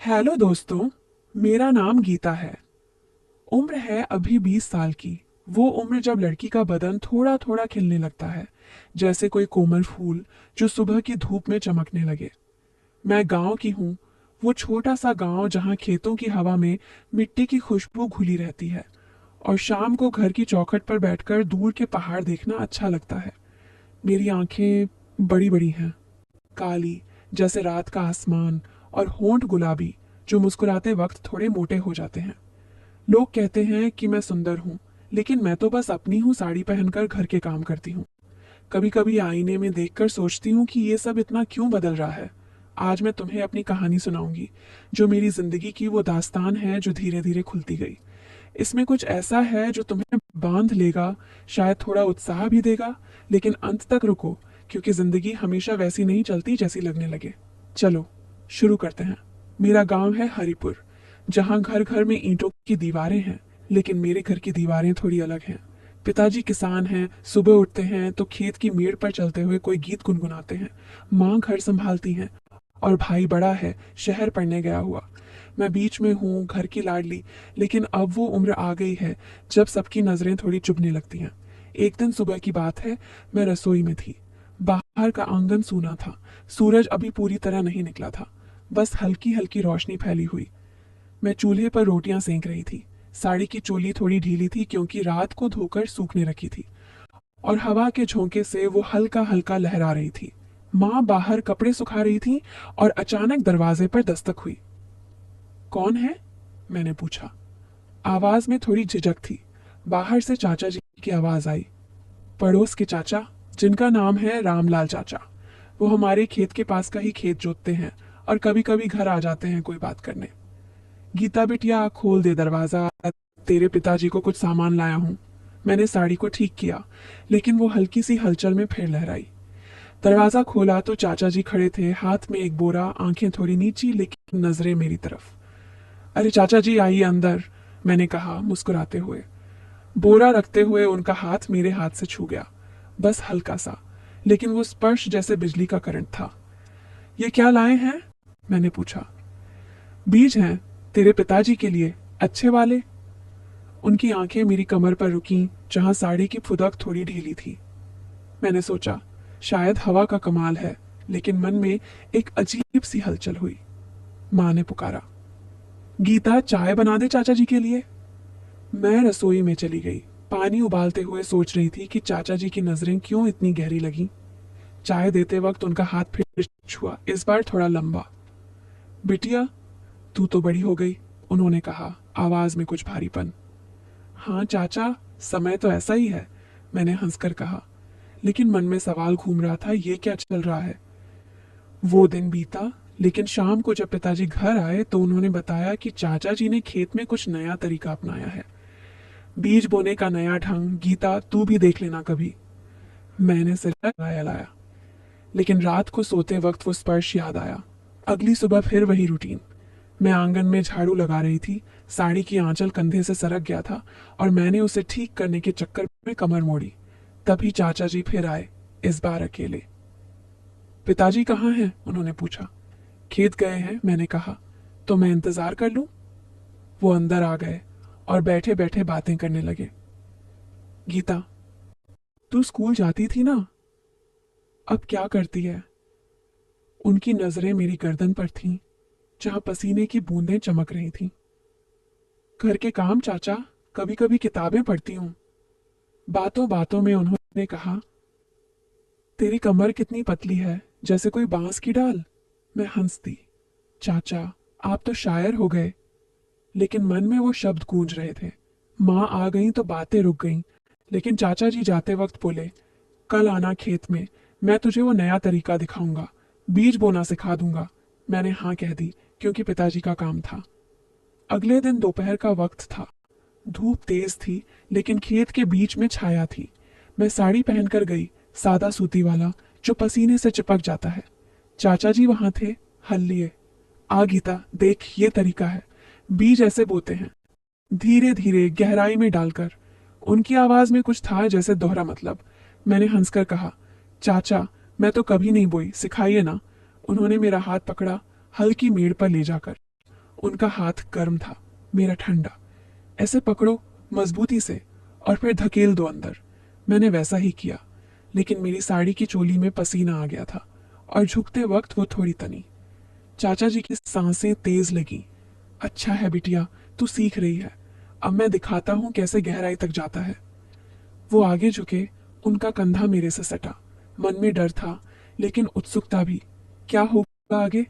Hello दोस्तों। मेरा नाम गीता है। उम्र है अभी 20 साल की। वो उम्र जब लड़की का बदन थोड़ा थोड़ा खिलने लगता है, जैसे कोई कोमल फूल जो सुबह की धूप में चमकने लगे। मैं गांव की हूँ। वो छोटा सा गांव जहाँ खेतों की हवा में मिट्टी की खुशबू घुली रहती है और शाम को घर की चौखट पर बैठकर दूर के पहाड़ देखना अच्छा लगता है। मेरी आंखें बड़ी बड़ी हैं, काली जैसे रात का आसमान, और होंठ गुलाबी जो मुस्कुराते वक्त थोड़े मोटे हो जाते हैं। लोग कहते हैं कि मैं सुंदर हूँ, लेकिन मैं तो बस अपनी हूँ साड़ी पहनकर घर के काम करती हूँ। कभी कभी आईने में देखकर सोचती हूँ कि ये सब इतना क्यों बदल रहा है। आज मैं तुम्हें अपनी कहानी सुनाऊंगी, जो मेरी जिंदगी की वो दास्तान है जो धीरे धीरे खुलती गई। इसमें कुछ ऐसा है जो तुम्हें बांध लेगा, शायद थोड़ा उत्साह भी देगा। लेकिन अंत तक रुको, क्योंकि जिंदगी हमेशा वैसी नहीं चलती जैसी लगने लगे। चलो शुरू करते हैं। मेरा गांव है हरिपुर, जहां घर घर में ईंटों की दीवारें हैं, लेकिन मेरे घर की दीवारें थोड़ी अलग हैं। पिताजी किसान हैं, सुबह उठते हैं तो खेत की मेड़ पर चलते हुए कोई गीत गुनगुनाते हैं। माँ घर संभालती हैं और भाई बड़ा है, शहर पढ़ने गया हुआ। मैं बीच में हूँ, घर की लाडली। लेकिन अब वो उम्र आ गई है जब सबकी नजरें थोड़ी चुभने लगती हैं। एक दिन सुबह की बात है। मैं रसोई में थी। बाहर का आंगन सूना था। सूरज अभी पूरी तरह नहीं निकला था, बस हल्की हल्की रोशनी फैली हुई। मैं चूल्हे पर रोटियां सेंक रही थी। साड़ी की चोली थोड़ी ढीली थी क्योंकि रात को धोकर सूखने रखी थी, और हवा के झोंके से वो हल्का हल्का लहरा रही थी। माँ बाहर कपड़े सुखा रही थी और अचानक दरवाजे पर दस्तक हुई। कौन है? मैंने पूछा। आवाज में थोड़ी झिझक थी। बाहर से चाचा जी की आवाज आई। पड़ोस के चाचा, जिनका नाम है रामलाल चाचा। वो हमारे खेत के पास का ही खेत जोतते हैं और कभी कभी घर आ जाते हैं कोई बात करने। गीता बिटिया, खोल दे दरवाजा, तेरे पिताजी को कुछ सामान लाया हूँ। मैंने साड़ी को ठीक किया, लेकिन वो हल्की सी हलचल में फिर लहराई। दरवाजा खोला तो चाचा जी खड़े थे, हाथ में एक बोरा, आंखें थोड़ी नीची लेकिन नजरें मेरी तरफ। अरे चाचा जी, आइए अंदर, मैंने कहा मुस्कुराते हुए। बोरा रखते हुए उनका हाथ मेरे हाथ से छू गया, बस हल्का सा, लेकिन वो स्पर्श जैसे बिजली का करंट था। ये क्या लाए हैं? मैंने पूछा। बीज हैं, तेरे पिताजी के लिए, अच्छे वाले। उनकी आंखें मेरी कमर पर रुकीं, जहां साड़ी की फुदक थोड़ी ढीली थी। मैंने सोचा, शायद हवा का कमाल है, लेकिन मन में एक अजीब सी हलचल हुई। माँ ने पुकारा, गीता चाय बना दे चाचा जी के लिए। मैं रसोई में चली गई। पानी उबालते हुए सोच रही थी कि चाचा जी की नजरें क्यों इतनी गहरी लगी। चाय देते वक्त उनका हाथ फिर छुआ, इस बार थोड़ा लंबा। बिटिया, तू तो बड़ी हो गई, उन्होंने कहा, आवाज में कुछ भारीपन। हाँ चाचा, समय तो ऐसा ही है, मैंने हंसकर कहा, लेकिन मन में सवाल घूम रहा था, ये क्या चल रहा है। वो दिन बीता, लेकिन शाम को जब पिताजी घर आए तो उन्होंने बताया कि चाचा जी ने खेत में कुछ नया तरीका अपनाया है। बीज बोने का नया ढंग। गीता, तू भी देख लेना कभी। मैंने सिर लगाया लाया, लेकिन रात को सोते वक्त वो स्पर्श याद आया। अगली सुबह फिर वही रूटीन। मैं आंगन में झाड़ू लगा रही थी। साड़ी की आंचल कंधे से सरक गया था और मैंने उसे ठीक करने के चक्कर में कमर मोड़ी। तभी चाचा जी फिर आए, इस बार अकेले। पिताजी कहाँ हैं? उन्होंने पूछा। खेत गए हैं, मैंने कहा। तो मैं इंतजार कर लूं? वो अंदर आ गए और बैठे बैठे बातें करने लगे। गीता, तू स्कूल जाती थी ना, अब क्या करती है? उनकी नजरें मेरी गर्दन पर थीं, जहां पसीने की बूंदें चमक रही थीं। घर के काम चाचा, कभी कभी किताबें पढ़ती हूँ। बातों बातों में उन्होंने कहा, तेरी कमर कितनी पतली है, जैसे कोई बांस की डाल। मैं हंस दी। चाचा, आप तो शायर हो गए। लेकिन मन में वो शब्द गूंज रहे थे। माँ आ गई तो बातें रुक गईं, लेकिन चाचा जी जाते वक्त बोले, कल आना खेत में, मैं तुझे वो नया तरीका दिखाऊंगा, बीज बोना सिखा दूंगा। मैंने हाँ कह दी, क्योंकि पिताजी का काम था। अगले दिन दोपहर का वक्त था। धूप तेज थी, लेकिन खेत के बीच में छाया थी। मैं साड़ी पहनकर गई, सादा सूती वाला, जो पसीने से चिपक जाता है। चाचा जी वहां थे, हल लिए। आ गीता, देख ये तरीका है, बीज ऐसे बोते हैं, धीरे धीरे गहराई में डालकर। उनकी आवाज में कुछ था जैसे दोहरा मतलब। मैंने हंसकर कहा, चाचा, मैं तो कभी नहीं बोई, सिखाइए ना। उन्होंने मेरा हाथ पकड़ा, हल्की मेड़ पर ले जाकर। उनका हाथ गर्म था, मेरा ठंडा। ऐसे पकड़ो, मजबूती से, और फिर धकेल दो अंदर। मैंने वैसा ही किया, लेकिन मेरी साड़ी की चोली में पसीना आ गया था और झुकते वक्त वो थोड़ी तनी। चाचा जी की सांसें तेज लगी। अच्छा है बिटिया, तू सीख रही है। अब मैं दिखाता हूं कैसे गहराई तक जाता है। वो आगे झुके, उनका कंधा मेरे से सटा। मन में डर था, लेकिन उत्सुकता भी। क्या होगा आगे?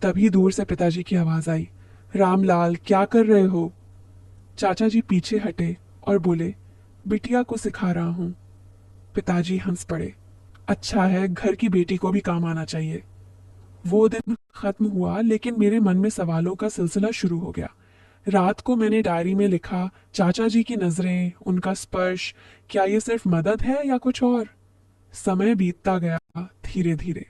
तभी दूर से पिताजी की आवाज आई, रामलाल, क्या कर रहे हो? चाचा जी पीछे हटे और बोले, बिटिया को सिखा रहा हूं। पिताजी हंस पड़े। अच्छा है, घर की बेटी को भी काम आना चाहिए। वो दिन खत्म हुआ, लेकिन मेरे मन में सवालों का सिलसिला शुरू हो गया। रात को मैंने डायरी में लिखा, चाचा जी की नजरें, उनका स्पर्श, क्या ये सिर्फ मदद है या कुछ और? समय बीतता गया धीरे धीरे।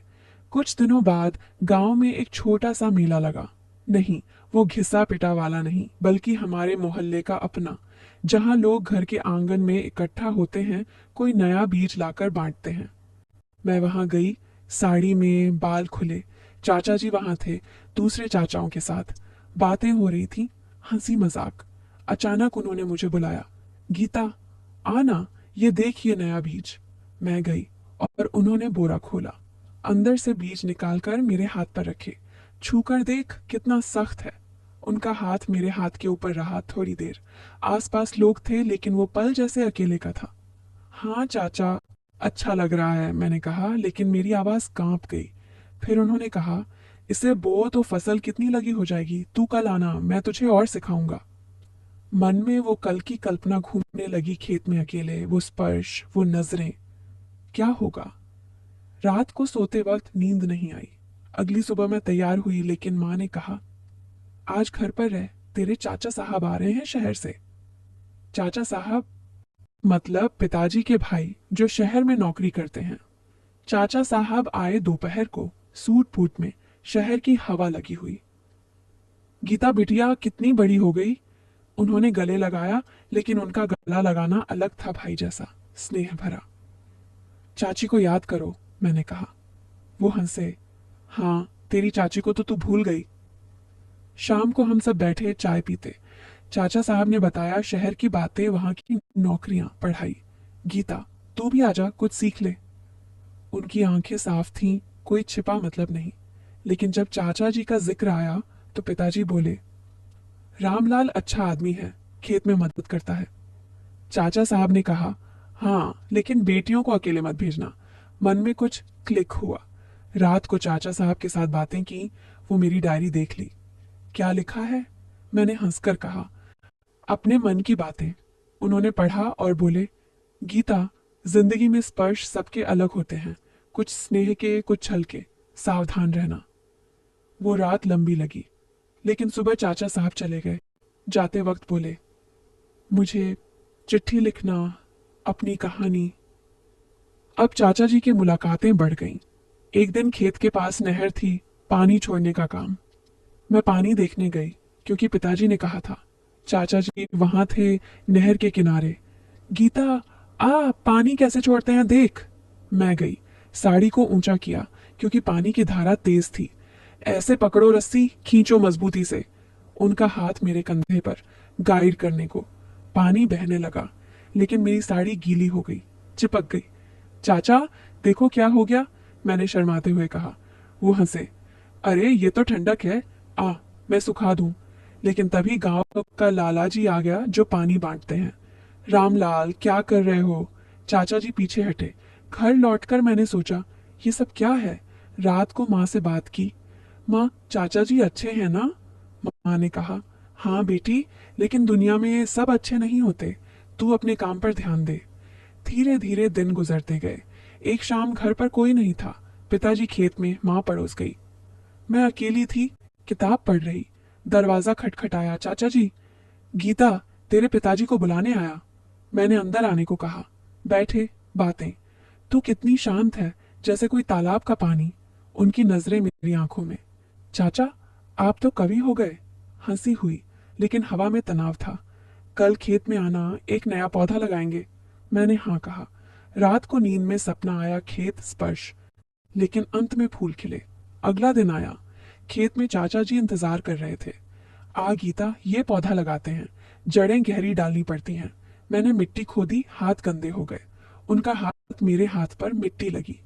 कुछ दिनों बाद गांव में एक छोटा सा मेला लगा। नहीं, वो घिसा पिटा वाला नहीं, बल्कि हमारे मोहल्ले का अपना, जहां लोग घर के आंगन में इकट्ठा होते हैं, कोई नया बीज लाकर बांटते हैं। मैं वहां गई, साड़ी में, बाल खुले। चाचा जी वहां थे, दूसरे चाचाओं के साथ। बातें हो रही थी, हंसी मजाक। अचानक उन्होंने मुझे बुलाया, गीता, आना, ये देख ये नया बीज। मैं गई और उन्होंने बोरा खोला। अंदर से बीज निकालकर मेरे हाथ पर रखे। छूकर देख, कितना सख्त है। उनका हाथ मेरे हाथ के ऊपर रहा थोड़ी देर। आसपास लोग थे, लेकिन वो पल जैसे अकेले का था। हाँ चाचा, अच्छा लग रहा है, मैंने कहा, लेकिन मेरी आवाज कांप गई। फिर उन्होंने कहा, इसे बो तो फसल कितनी लगी हो जाएगी, तू कल आना, मैं तुझे और सिखाऊंगा। मन में वो कल की कल्पना घूमने लगी, खेत में अकेले, वो स्पर्श, वो नजरें। क्या होगा? रात को सोते वक्त नींद नहीं आई। अगली सुबह मैं तैयार हुई, लेकिन माँ ने कहा, आज घर पर रह, तेरे चाचा साहब आ रहे हैं शहर से। चाचा साहब मतलब पिताजी के भाई, जो शहर में नौकरी करते हैं। चाचा साहब आए दोपहर को, सूट बूट में, शहर की हवा लगी हुई। गीता बिटिया कितनी बड़ी हो गई। उन्होंने गले लगाया, लेकिन उनका गला लगाना अलग था, भाई जैसा, स्नेह भरा। चाची को याद करो, मैंने कहा। वो हंसे। हाँ, तेरी चाची को तो तू भूल गई। शाम को हम सब बैठे चाय पीते। चाचा साहब ने बताया शहर की बातें, वहां की नौकरियां, पढ़ाई। गीता, तू भी आजा, कुछ सीख ले। उनकी आंखें साफ थीं, कोई छिपा मतलब नहीं। लेकिन जब चाचा जी का जिक्र आया तो पिताजी बोले, रामलाल अच्छा आदमी है, खेत में मदद करता है। चाचा साहब ने कहा, हाँ, लेकिन बेटियों को अकेले मत भेजना। मन में कुछ क्लिक हुआ। रात को चाचा साहब के साथ बातें की। वो मेरी डायरी देख ली। क्या लिखा है? मैंने हंसकर कहा, अपने मन की बातें। उन्होंने पढ़ा और बोले, गीता, जिंदगी में स्पर्श सबके अलग होते हैं, कुछ स्नेह के, कुछ छल के, सावधान रहना। वो रात लंबी लगी, लेकिन सुबह चाचा साहब चले गए। जाते वक्त बोले, मुझे चिट्ठी लिखना, अपनी कहानी। अब चाचा जी की मुलाकातें बढ़ गईं। एक दिन खेत के पास नहर थी, पानी छोड़ने का काम। मैं पानी देखने गई, क्योंकि पिताजी ने कहा था। चाचा जी वहां थे, नहर के किनारे। गीता, पानी कैसे छोड़ते हैं देख। मैं गई, साड़ी को ऊंचा किया, क्योंकि पानी की धारा तेज थी। ऐसे पकड़ो रस्सी, खींचो मजबूती से। उनका हाथ मेरे कंधे पर, गाइड करने को। पानी बहने लगा, लेकिन मेरी साड़ी गीली हो गई, चिपक गई। चाचा, देखो क्या हो गया, मैंने शर्माते हुए कहा। वो हंसे, अरे ये तो ठंडक है, मैं सुखा दूं। लेकिन तभी गांव का लाला जी आ गया, जो पानी बांटते हैं। रामलाल, क्या कर रहे हो? चाचा जी पीछे हटे। घर लौटकर मैंने सोचा, ये सब क्या है? रात को माँ से बात की। माँ, चाचा जी अच्छे हैं ना? माँ ने कहा, हाँ बेटी, लेकिन दुनिया में सब अच्छे नहीं होते। तू अपने काम पर ध्यान दे। धीरे धीरे दिन गुजरते गए। एक शाम घर पर कोई नहीं था। पिताजी खेत में, माँ पड़ोस गई। मैं अकेली थी, किताब पढ़ रही। दरवाजा खटखटाया। चाचा जी। गीता, तेरे पिताजी को बुलाने आया। मैंने अंदर आने को कहा। बैठे, बातें। तू कितनी शांत है, जैसे कोई तालाब का पानी। उनकी नजरें मेरी आंखों में। चाचा, आप तो कवि हो गए। हंसी हुई, लेकिन हवा में तनाव था। कल खेत में आना, एक नया पौधा लगाएंगे। मैंने हाँ कहा। रात को नींद में सपना आया, खेत, स्पर्श। लेकिन अंत में फूल खिले। अगला दिन आया। खेत में चाचा जी इंतजार कर रहे थे। आ गीता, ये पौधा लगाते हैं, जड़ें गहरी डालनी पड़ती हैं। मैंने मिट्टी खोदी, हाथ गंदे हो गए। उनका हाथ मेरे हाथ पर, मिट्टी लगी।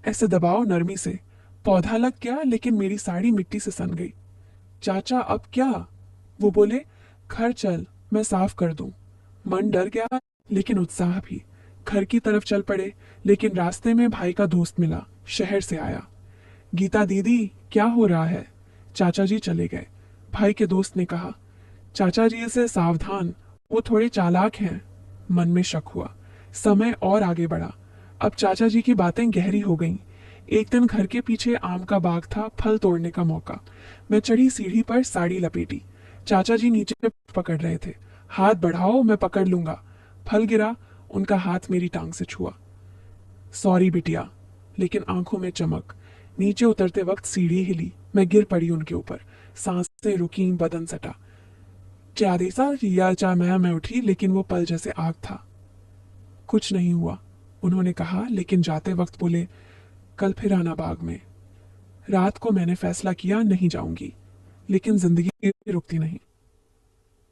ऐसे दबाओ नरमी से। पौधा लग गया, लेकिन मेरी साड़ी मिट्टी से सन गई। चाचा अब क्या? वो बोले, घर चल, मैं साफ कर दूं। मन डर गया, लेकिन उत्साह भी। घर की तरफ चल पड़े, लेकिन रास्ते में भाई का दोस्त मिला, शहर से आया। गीता दीदी, क्या हो रहा है? चाचा जी चले गए। भाई के दोस्त ने कहा, चाचा जी से सावधान, वो थोड़े चालाक हैं। मन में शक हुआ। समय और आगे बढ़ा। अब चाचा जी की बातें गहरी हो गईं। एक दिन घर के पीछे आम का बाग था, फल तोड़ने का मौका। मैं चढ़ी सीढ़ी पर, साड़ी लपेटी। चाचा जी नीचे पकड़ रहे थे। हाथ बढ़ाओ, मैं पकड़ लूंगा। फल गिरा, उनका हाथ मेरी टांग से छुआ। सॉरी बिटिया। लेकिन आंखों में चमक। नीचे उतरते वक्त सीढ़ी हिली, मैं गिर पड़ी उनके ऊपर। सांसें रुकी, बदन सटा। चादेसा या चा मैं उठी, लेकिन वो पल जैसे आग था। कुछ नहीं हुआ, उन्होंने कहा, लेकिन जाते वक्त बोले, कल फिर आना बाग में। रात को मैंने फैसला किया, नहीं जाऊंगी। लेकिन जिंदगी रुकती नहीं।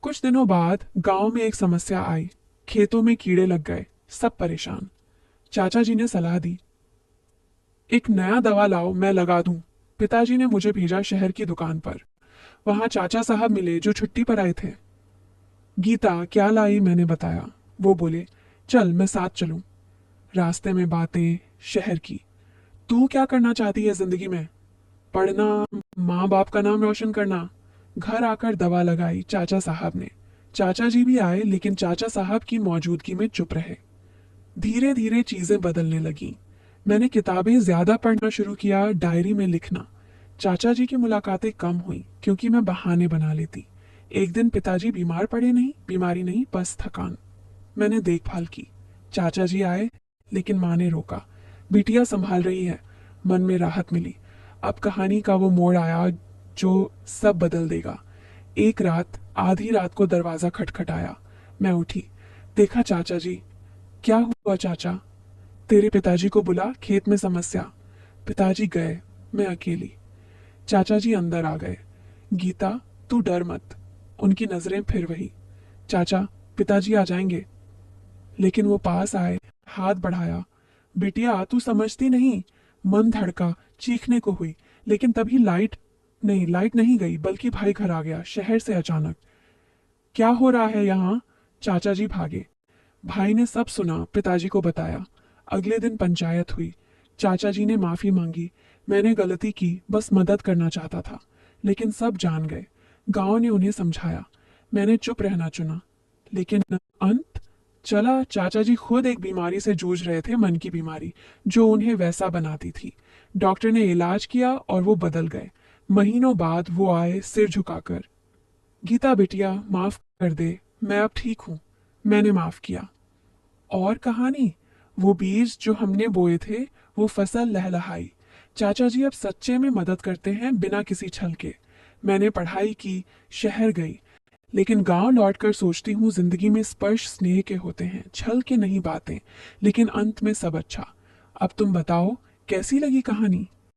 कुछ दिनों बाद गांव में एक समस्या आई। खेतों में कीड़े लग गए, सब परेशान। चाचा जी ने सलाह दी, एक नया दवा लाओ, मैं लगा दूं। पिताजी ने मुझे भेजा शहर की दुकान पर। वहां चाचा साहब मिले, जो छुट्टी पर आए थे। गीता क्या लाई, मैंने बताया। वो बोले, चल मैं साथ चलूं। रास्ते में बातें शहर की। तू क्या करना चाहती है जिंदगी में? पढ़ना, माँ बाप का नाम रोशन करना। घर आकर दवा लगाई चाचा साहब ने। चाचा जी भी आए, लेकिन चाचा साहब की मौजूदगी में चुप रहे। धीरे धीरे चीजें बदलने लगी। मैंने किताबें ज्यादा पढ़ना शुरू किया, डायरी में लिखना। चाचा जी की मुलाकातें कम हुई, क्योंकि मैं बहाने बना लेती। एक दिन पिताजी बीमार पड़े, नहीं बीमारी नहीं, बस थकान। मैंने देखभाल की। चाचा जी आए, लेकिन माँ ने रोका। बिटिया संभाल रही है। मन में राहत मिली। अब कहानी का वो मोड़ आया जो सब बदल देगा। एक रात, आधी रात को दरवाजा खटखटाया। मैं उठी। देखा चाचा जी। क्या हुआ चाचा? तेरे पिताजी को बुला, खेत में समस्या। पिताजी गए, मैं अकेली। चाचा जी अंदर आ गए। गीता, तू डर मत। उनकी नजरें फिर वही। चाचा, पिताजी आ जाएंगे। लेकिन वो पास आए, हाथ बढ़ाया। बिटिया तू समझती नहीं। मन धड़का, चीखने को हुई। लेकिन तभी लाइट नहीं गई, बल्कि भाई घर आ गया, शहर से अचानक। क्या हो रहा है यहाँ? चाचा जी भागे। भाई ने सब सुना, पिताजी को बताया। अगले दिन पंचायत हुई। चाचा जी ने माफी मांगी। मैंने गलती की, बस मदद करना चाहता था। लेकिन सब जान गए। गांव ने उन्हें समझाया। मैंने चुप रहना चुना। लेकिन अंत चला। चाचा जी खुद एक बीमारी से जूझ रहे थे, मन की बीमारी, जो उन्हें वैसा बनाती थी। डॉक्टर ने इलाज किया और वो बदल गए। महीनों बाद वो आए, सिर झुकाकर। गीता बिटिया, माफ कर दे, मैं अब ठीक हूं। मैंने माफ किया। और कहानी, वो बीज जो हमने बोए थे, वो फसल लहलहाई। चाचा जी अब सच्चे में मदद करते हैं, बिना किसी छल के। मैंने पढ़ाई की, शहर गई। लेकिन गांव लौटकर सोचती हूँ, जिंदगी में स्पर्श स्नेह के होते हैं, छल के नहीं बातें। लेकिन अंत में सब अच्छा। अब तुम बताओ, कैसी लगी कहानी?